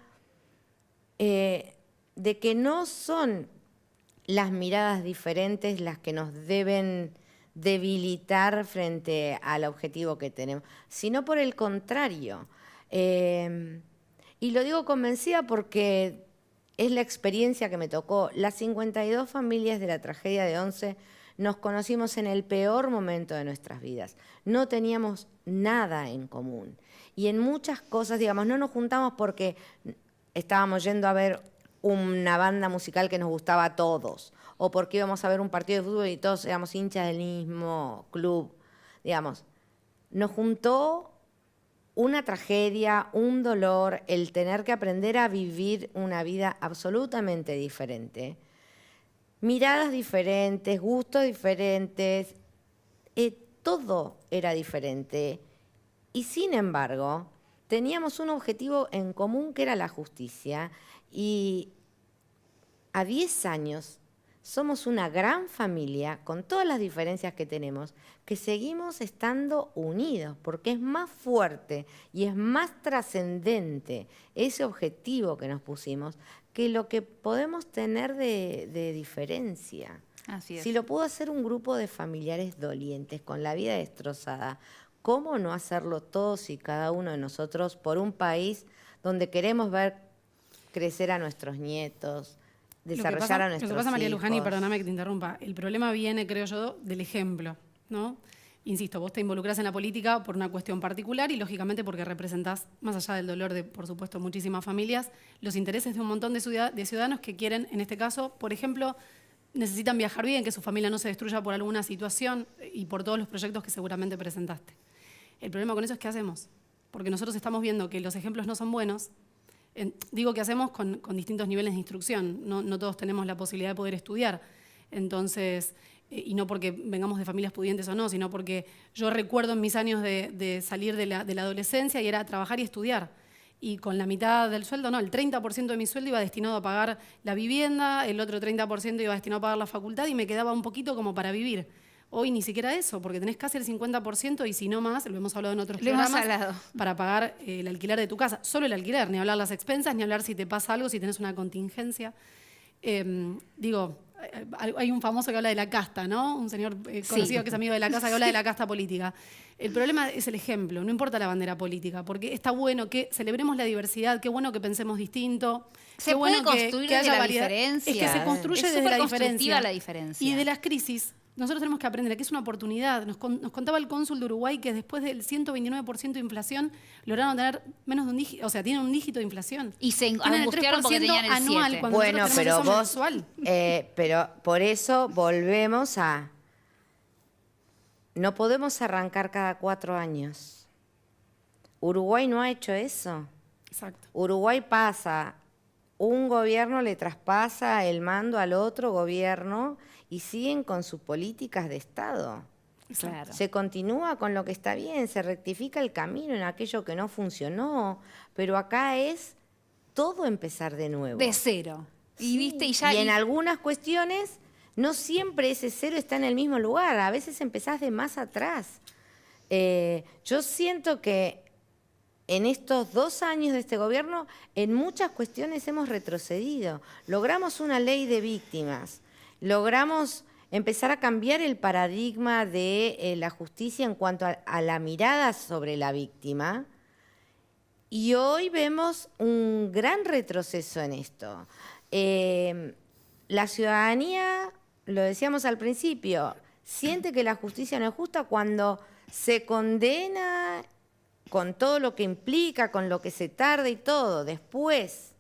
de que no son las miradas diferentes las que nos deben debilitar frente al objetivo que tenemos, sino por el contrario. Y lo digo convencida porque es la experiencia que me tocó. Las 52 familias de la tragedia de Once nos conocimos en el peor momento de nuestras vidas. No teníamos nada en común. Y en muchas cosas, digamos, no nos juntamos porque estábamos yendo a ver una banda musical que nos gustaba a todos, o porque íbamos a ver un partido de fútbol y todos éramos hinchas del mismo club. Digamos, nos juntó una tragedia, un dolor, el tener que aprender a vivir una vida absolutamente diferente. Miradas diferentes, gustos diferentes, todo era diferente. Y sin embargo, teníamos un objetivo en común que era la justicia. Y a 10 años somos una gran familia, con todas las diferencias que tenemos, que seguimos estando unidos, porque es más fuerte y es más trascendente ese objetivo que nos pusimos que lo que podemos tener de diferencia. Así es. Si lo pudo hacer un grupo de familiares dolientes, con la vida destrozada, ¿cómo no hacerlo todos y cada uno de nosotros por un país donde queremos ver crecer a nuestros nietos, desarrollar a nuestros hijos? Lo que pasa, María Luján, y perdóname que te interrumpa, el problema viene, creo yo, del ejemplo, ¿no? Insisto, vos te involucrás en la política por una cuestión particular y, lógicamente, porque representás, más allá del dolor de, por supuesto, muchísimas familias, los intereses de un montón de ciudadanos que quieren, en este caso, por ejemplo, necesitan viajar bien, que su familia no se destruya por alguna situación y por todos los proyectos que seguramente presentaste. El problema con eso es qué hacemos, porque nosotros estamos viendo que los ejemplos no son buenos. Digo que hacemos con distintos niveles de instrucción, no todos tenemos la posibilidad de poder estudiar, entonces, y no porque vengamos de familias pudientes o no, sino porque yo recuerdo en mis años de salir de la adolescencia y era trabajar y estudiar, y con la mitad del sueldo, no, el 30% de mi sueldo iba destinado a pagar la vivienda, el otro 30% iba destinado a pagar la facultad y me quedaba un poquito como para vivir. Hoy ni siquiera eso, porque tenés casi el 50% y si no más, lo hemos hablado en otros Lo hemos programas, hablado. para pagar el alquiler de tu casa. Solo el alquiler, ni hablar las expensas, ni hablar si te pasa algo, si tenés una contingencia. Hay un famoso que habla de la casta, ¿no? Un señor conocido que es amigo de la casa que habla de la casta política. El problema es el ejemplo, no importa la bandera política, porque está bueno que celebremos la diversidad, qué bueno que pensemos distinto. Se qué puede bueno construir que desde haya la variedad. diferencia. Es que se construye Es desde la superconstructiva diferencia. la diferencia. Y de las crisis, nosotros tenemos que aprender que es una oportunidad. Nos contaba el cónsul de Uruguay que después del 129% de inflación lograron tener menos de un dígito, o sea, tienen un dígito de inflación. Y se Tienen el angustiaron porque 3% tenían el anual 7. cuando Bueno, nosotros pero tenemos vos, eso mensual. pero por eso volvemos a... No podemos arrancar cada 4 años. Uruguay no ha hecho eso. Exacto. Uruguay pasa, un gobierno le traspasa el mando al otro gobierno y siguen con sus políticas de Estado. Claro. Se continúa con lo que está bien, se rectifica el camino en aquello que no funcionó, pero acá es todo empezar de nuevo. De cero. Y Sí, viste, y ya. y en algunas cuestiones no siempre ese cero está en el mismo lugar, a veces empezás de más atrás. Yo siento que en estos 2 años de este gobierno, en muchas cuestiones hemos retrocedido. Logramos una ley de víctimas, logramos empezar a cambiar el paradigma de la justicia en cuanto a la mirada sobre la víctima. Y hoy vemos un gran retroceso en esto. La ciudadanía, lo decíamos al principio, siente que la justicia no es justa cuando se condena con todo lo que implica, con lo que se tarda y todo. Después,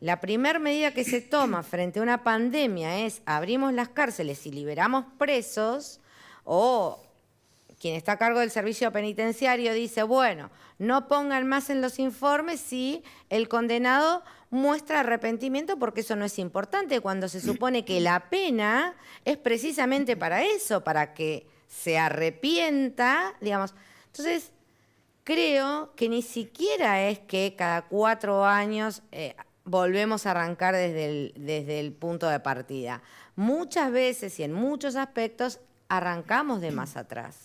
la primera medida que se toma frente a una pandemia es abrimos las cárceles y liberamos presos, o quien está a cargo del servicio penitenciario dice, bueno, no pongan más en los informes si el condenado muestra arrepentimiento, porque eso no es importante, cuando se supone que la pena es precisamente para eso, para que se arrepienta, digamos. Entonces, creo que ni siquiera es que cada 4 años volvemos a arrancar desde el punto de partida. Muchas veces y en muchos aspectos arrancamos de más atrás.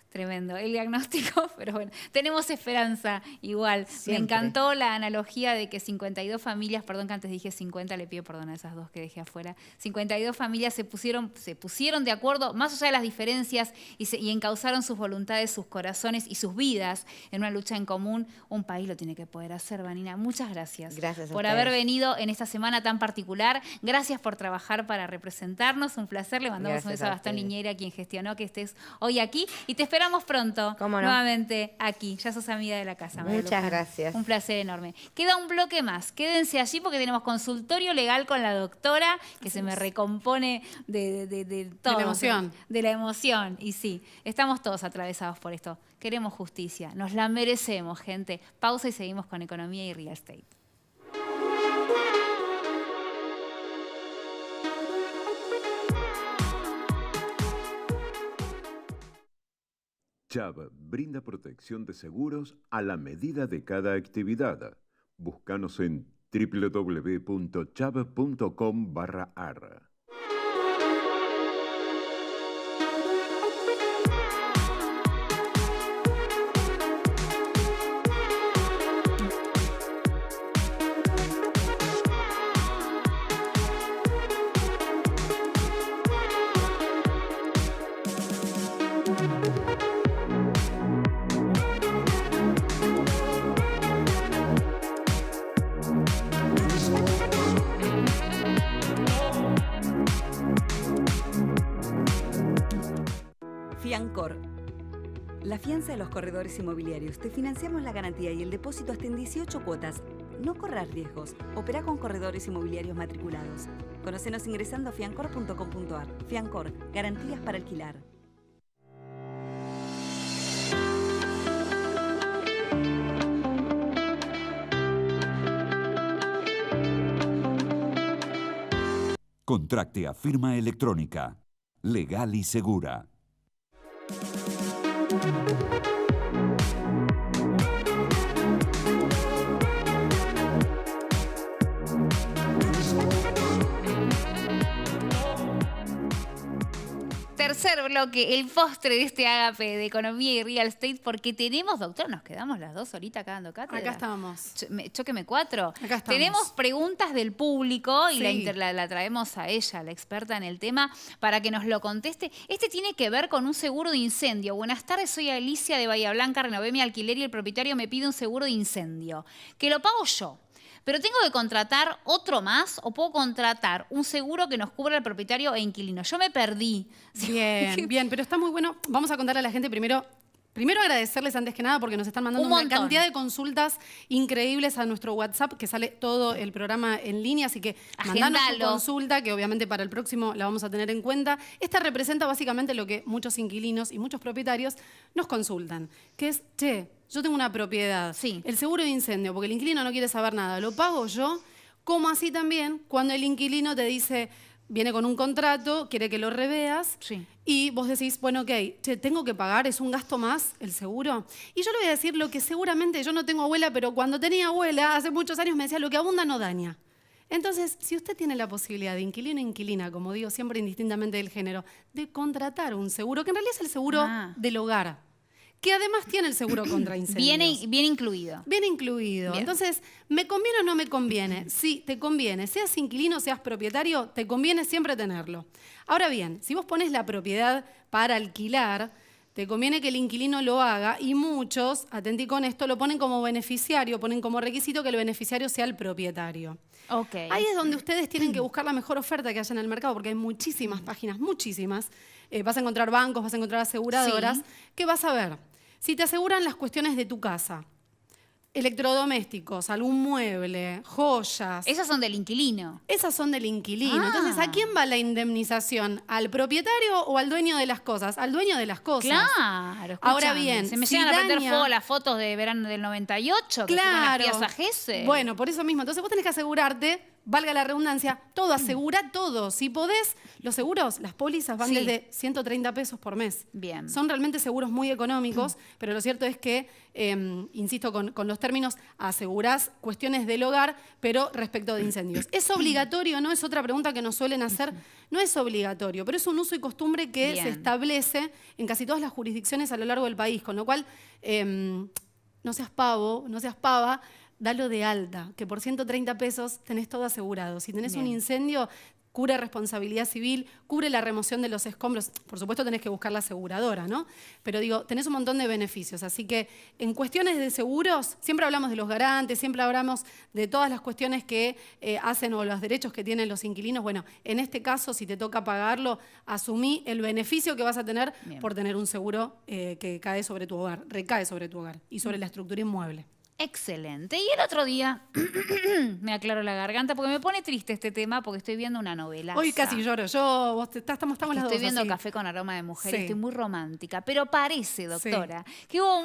Tremendo el diagnóstico, pero bueno, tenemos esperanza igual. Siempre. Me encantó la analogía de que 52 familias, perdón que antes dije 50, le pido perdón a esas 2 que dejé afuera, 52 familias se pusieron de acuerdo, más allá de las diferencias, y encauzaron sus voluntades, sus corazones y sus vidas en una lucha en común. Un país lo tiene que poder hacer, Vanina. Muchas gracias. Gracias a por ustedes. haber venido en esta semana tan particular. Gracias por trabajar para representarnos. Un placer. Le mandamos un Gracias beso a a Gastón ustedes. Liñera, quien gestionó que estés hoy aquí. Y te esperamos pronto, ¿Cómo no? nuevamente aquí. Ya sos amiga de la casa, María Muchas Luján. gracias. Un placer enorme. Queda un bloque más. Quédense allí porque tenemos consultorio legal con la doctora, que se me recompone de todo. la emoción. De la emoción. Y sí, estamos todos atravesados por esto. Queremos justicia. Nos la merecemos, gente. Pausa y seguimos con economía y real estate. Chubb brinda protección de seguros a la medida de cada actividad. Búscanos en www.chubb.com/ar. Fiancor. La fianza de los corredores inmobiliarios. Te financiamos la garantía y el depósito hasta en 18 cuotas. No corras riesgos. Opera con corredores inmobiliarios matriculados. Conócenos ingresando a fiancor.com.ar. Fiancor. Garantías para alquilar. Contracte a firma electrónica. Legal y segura. tercer bloque, el postre de este ágape de economía y real estate, porque tenemos, doctor, nos quedamos las dos ahorita acá dando cátedra. Acá estamos. Chóqueme 4. Acá estamos. Tenemos preguntas del público y Sí. la traemos a ella, la experta en el tema, para que nos lo conteste. Este tiene que ver con un seguro de incendio. Buenas tardes, soy Alicia de Bahía Blanca, renové mi alquiler y el propietario me pide un seguro de incendio, que lo pago yo. Pero tengo que contratar otro más o puedo contratar un seguro que nos cubra el propietario e inquilino. Yo me perdí. Bien, bien, pero está muy bueno. Vamos a contarle a la gente primero agradecerles antes que nada porque nos están mandando Un una montón. cantidad de consultas increíbles a nuestro WhatsApp, que sale todo el programa en línea, así que mandanos tu Agendalo. consulta, que obviamente para el próximo la vamos a tener en cuenta. Esta representa básicamente lo que muchos inquilinos y muchos propietarios nos consultan, que es, che, yo tengo una propiedad, Sí. el seguro de incendio, porque el inquilino no quiere saber nada, ¿lo pago yo? Como así también cuando el inquilino te dice, viene con un contrato, quiere que lo reveas, Sí. y vos decís, bueno, ok, che, ¿tengo que pagar? ¿Es un gasto más el seguro? Y yo le voy a decir lo que seguramente, yo no tengo abuela, pero cuando tenía abuela, hace muchos años me decía, lo que abunda no daña. Entonces, si usted tiene la posibilidad de inquilino e inquilina, como digo siempre indistintamente del género, de contratar un seguro, que en realidad es el seguro del hogar, que además tiene el seguro contra incendios. Bien incluido. Bien incluido. Bien. Entonces, ¿me conviene o no me conviene? Sí, te conviene. Seas inquilino, seas propietario, te conviene siempre tenerlo. Ahora bien, si vos pones la propiedad para alquilar, te conviene que el inquilino lo haga y muchos, atentí con esto, lo ponen como beneficiario, ponen como requisito que el beneficiario sea el propietario. Ok. Ahí es donde ustedes tienen que buscar la mejor oferta que haya en el mercado, porque hay muchísimas páginas, muchísimas. Vas a encontrar bancos, vas a encontrar aseguradoras. Sí. ¿Qué vas a ver? Si te aseguran las cuestiones de tu casa, electrodomésticos, algún mueble, joyas. Esas son del inquilino. Esas son del inquilino. Ah. Entonces, ¿a quién va la indemnización? ¿Al propietario o al dueño de las cosas? Al dueño de las cosas. Claro. Ahora escúchame, bien, se me si llegan a prender daña- fuego las fotos de verano del 98, que fueron las Claro. Fiat Sagesse. Bueno, por eso mismo. Entonces vos tenés que asegurarte, valga la redundancia, todo, asegura todo. Si podés, los seguros, las pólizas van Sí. desde 130 pesos por mes. Bien. Son realmente seguros muy económicos, pero lo cierto es que, insisto con los términos, asegurás cuestiones del hogar, pero respecto de incendios. ¿Es obligatorio? ¿No? Es otra pregunta que nos suelen hacer. No es obligatorio, pero es un uso y costumbre que Bien. se establece en casi todas las jurisdicciones a lo largo del país, con lo cual, no seas pavo, no seas pava, dalo de alta, que por 130 pesos tenés todo asegurado. Si tenés un Bien. incendio, cubre responsabilidad civil, cubre la remoción de los escombros. Por supuesto tenés que buscar la aseguradora, ¿no? Pero digo, tenés un montón de beneficios. Así que en cuestiones de seguros, siempre hablamos de los garantes, siempre hablamos de todas las cuestiones que hacen o los derechos que tienen los inquilinos. Bueno, en este caso, si te toca pagarlo, asumí el beneficio que vas a tener Bien. por tener un seguro que cae sobre tu hogar, recae sobre tu hogar y sobre la estructura inmueble. Excelente. Y el otro día me aclaro la garganta porque me pone triste este tema porque estoy viendo una novela. Hoy casi lloro. Estamos las dos Estoy viendo así. Café con aroma de mujer, Sí. estoy muy romántica, pero parece, doctora, que hubo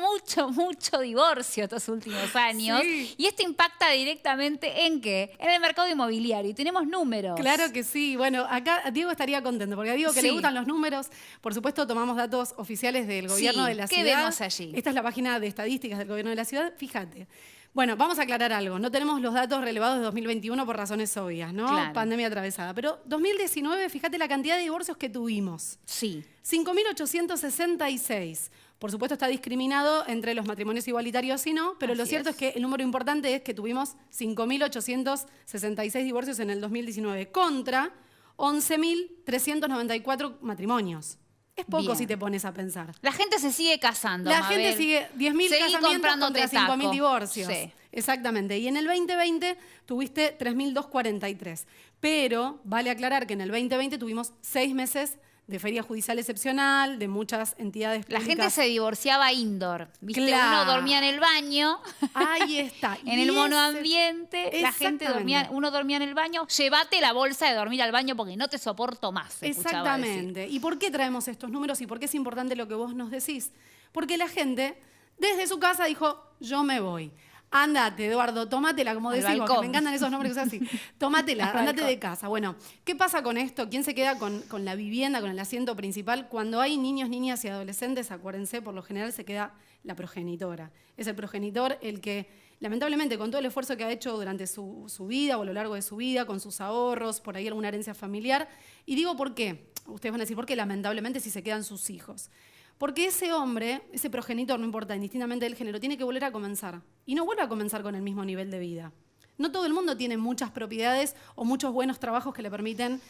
mucho divorcio estos últimos años Sí. y esto impacta directamente ¿en qué? En el mercado inmobiliario y tenemos números. Claro que sí. Bueno, acá Diego estaría contento porque a Diego que Sí. le gustan los números. Por supuesto, tomamos datos oficiales del gobierno Sí, de la ¿qué ciudad. vemos allí? Esta es la página de estadísticas del gobierno de la ciudad. Fíjate. Bueno, vamos a aclarar algo. No tenemos los datos relevados de 2021 por razones obvias, ¿no? Claro. Pandemia atravesada. Pero 2019, fíjate la cantidad de divorcios que tuvimos. Sí. 5.866. Por supuesto está discriminado entre los matrimonios igualitarios y no, pero lo Así cierto es. es que el número importante es que tuvimos 5.866 divorcios en el 2019 contra 11.394 matrimonios. Es poco Bien. si te pones a pensar. La gente se sigue casando. La Mabel. gente sigue 10.000 Seguí casamientos comprándote contra 5.000 taco. divorcios. Sí. Exactamente. Y en el 2020 tuviste 3.243. Pero vale aclarar que en el 2020 tuvimos 6 meses de feria judicial excepcional, de muchas entidades La públicas. gente se divorciaba indoor. ¿Viste? Claro. Uno dormía en el baño. Ahí está. En Y el ese- monoambiente, la gente Exactamente. uno dormía en el baño. Llévate la bolsa de dormir al baño porque no te soporto más. se escuchaba decir. Exactamente. ¿Y por qué traemos estos números y por qué es importante lo que vos nos decís? Porque la gente desde su casa dijo, yo me voy. Ándate, Eduardo, tómatela, como Al decimos, que balcón. me encantan esos nombres que usas así. Tómatela, Al ándate balcón. de casa. Bueno, ¿qué pasa con esto? ¿Quién se queda con la vivienda, con el asiento principal? Cuando hay niños, niñas y adolescentes, acuérdense, por lo general se queda la progenitora. Es el progenitor el que, lamentablemente, con todo el esfuerzo que ha hecho durante su vida o a lo largo de su vida, con sus ahorros, por ahí alguna herencia familiar. Y digo, ¿por qué? Ustedes van a decir, ¿por qué? Lamentablemente si se quedan sus hijos. Porque ese hombre, ese progenitor, no importa, indistintamente del género, tiene que volver a comenzar. Y no vuelve a comenzar con el mismo nivel de vida. No todo el mundo tiene muchas propiedades o muchos buenos trabajos que le permiten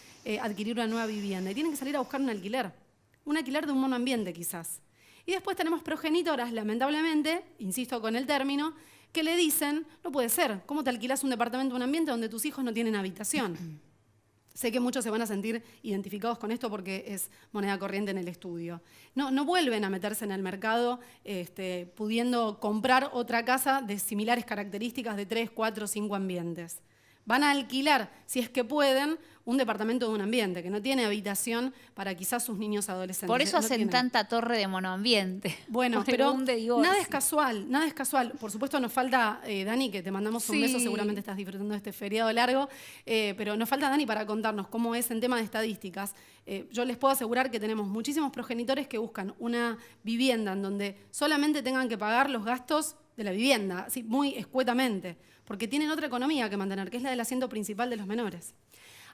adquirir una nueva vivienda. Y tienen que salir a buscar un alquiler de un monoambiente quizás. Y después tenemos progenitoras, lamentablemente, insisto con el término, que le dicen, no puede ser, ¿cómo te alquilas un departamento o un ambiente donde tus hijos no tienen habitación? Sé que muchos se van a sentir identificados con esto porque es moneda corriente en el estudio. No vuelven a meterse en el mercado pudiendo comprar otra casa de similares características de 3, 4, 5 ambientes. Van a alquilar, si es que pueden, un departamento de un ambiente que no tiene habitación para quizás sus niños adolescentes. Por eso no hacen tienen. tanta torre de monoambiente. Bueno, Por el pero boom de divorcio. nada es casual. Por supuesto nos falta, Dani, que te mandamos un beso, seguramente estás disfrutando de este feriado largo, pero nos falta Dani para contarnos cómo es en tema de estadísticas. Yo les puedo asegurar que tenemos muchísimos progenitores que buscan una vivienda en donde solamente tengan que pagar los gastos de la vivienda, así muy escuetamente, porque tienen otra economía que mantener, que es la del asiento principal de los menores.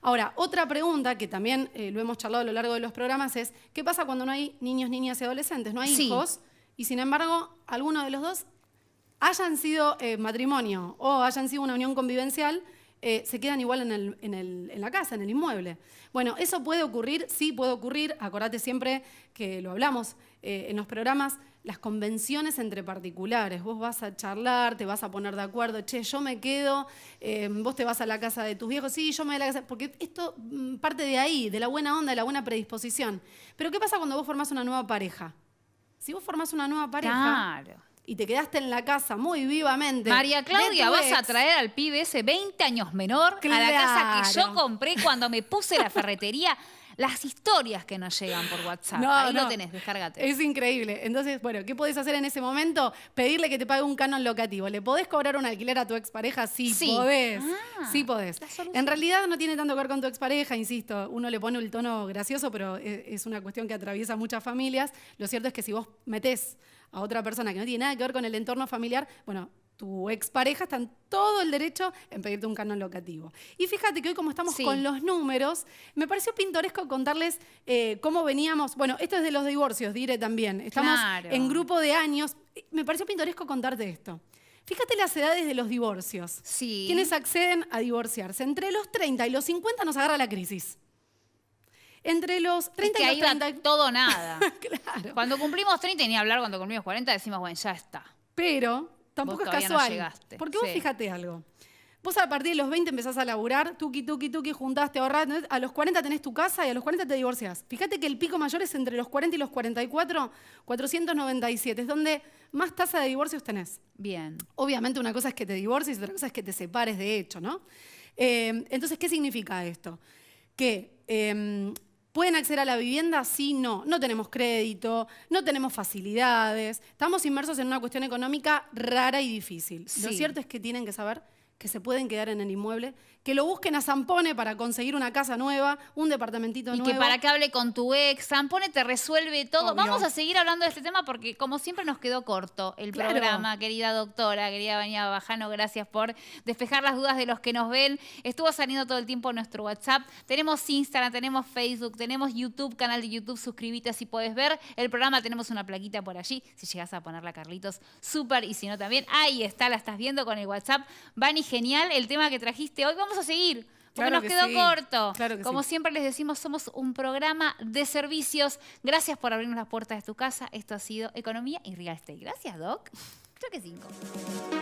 Ahora, otra pregunta que también lo hemos charlado a lo largo de los programas es, ¿qué pasa cuando no hay niños, niñas y adolescentes? No hay hijos, y sin embargo, alguno de los dos hayan sido matrimonio o hayan sido una unión convivencial, se quedan igual en la casa, en el inmueble. Bueno, ¿eso puede ocurrir? Sí, puede ocurrir. Acordate siempre que lo hablamos en los programas, las convenciones entre particulares. Vos vas a charlar, te vas a poner de acuerdo, che, yo me quedo, vos te vas a la casa de tus viejos, sí, yo me voy a la casa, porque esto parte de ahí, de la buena onda, de la buena predisposición. Pero ¿qué pasa cuando vos formás una nueva pareja? Si vos formás una nueva pareja y te quedaste en la casa muy vivamente... María Claudia, vas a traer al pibe ese 20 años menor a la casa que yo compré cuando me puse la ferretería. Las historias que nos llegan por WhatsApp. Ahí lo tenés, descárgate. Es increíble. Entonces, bueno, ¿qué podés hacer en ese momento? Pedirle que te pague un canon locativo. ¿Le podés cobrar un alquiler a tu expareja? Sí, podés. Sí podés. En realidad no tiene tanto que ver con tu expareja, insisto. Uno le pone el tono gracioso, pero es una cuestión que atraviesa muchas familias. Lo cierto es que si vos metés a otra persona que no tiene nada que ver con el entorno familiar, bueno, tu expareja está en todo el derecho en pedirte un canon locativo. Y fíjate que hoy, como estamos con los números, me pareció pintoresco contarles cómo veníamos. Bueno, esto es de los divorcios, diré también. Estamos en grupo de años. Me pareció pintoresco contarte esto. Fíjate las edades de los divorcios. ¿Quiénes acceden a divorciarse? Entre los 30 y los 50 nos agarra la crisis. Entre los 30 y los 30... Ahí va todo o nada. Claro. Cuando cumplimos 30 y ni hablar, cuando cumplimos 40 decimos, bueno, ya está. Pero... tampoco es casual, porque vos fíjate algo. Vos a partir de los 20 empezás a laburar, tuqui, juntaste, ahorraste, a los 40 tenés tu casa y a los 40 te divorciás. Fíjate que el pico mayor es entre los 40 y los 44, 497, es donde más tasa de divorcios tenés. Bien. Obviamente una cosa es que te divorcies y otra cosa es que te separes de hecho, ¿no? Entonces, ¿qué significa esto? Que... ¿pueden acceder a la vivienda? Sí, no. No tenemos crédito, no tenemos facilidades. Estamos inmersos en una cuestión económica rara y difícil. Lo cierto es que tienen que saber que se pueden quedar en el inmueble, que lo busquen a Zampone para conseguir una casa nueva, un departamentito nuevo. Y que para que hable con tu ex, Zampone te resuelve todo. Obvio. Vamos a seguir hablando de este tema porque, como siempre, nos quedó corto el programa. Querida doctora, querida Vania Bajano, gracias por despejar las dudas de los que nos ven. Estuvo saliendo todo el tiempo nuestro WhatsApp. Tenemos Instagram, tenemos Facebook, tenemos YouTube, canal de YouTube. Suscríbete si puedes ver el programa. Tenemos una plaquita por allí. Si llegas a ponerla, Carlitos, súper. Y si no, también, ahí está, la estás viendo con el WhatsApp. Vani, genial el tema que trajiste hoy. Vamos a seguir, porque nos quedó corto. Como siempre les decimos, somos un programa de servicios. Gracias por abrirnos las puertas de tu casa. Esto ha sido Economía y Real Estate. Gracias, Doc. Creo que 5.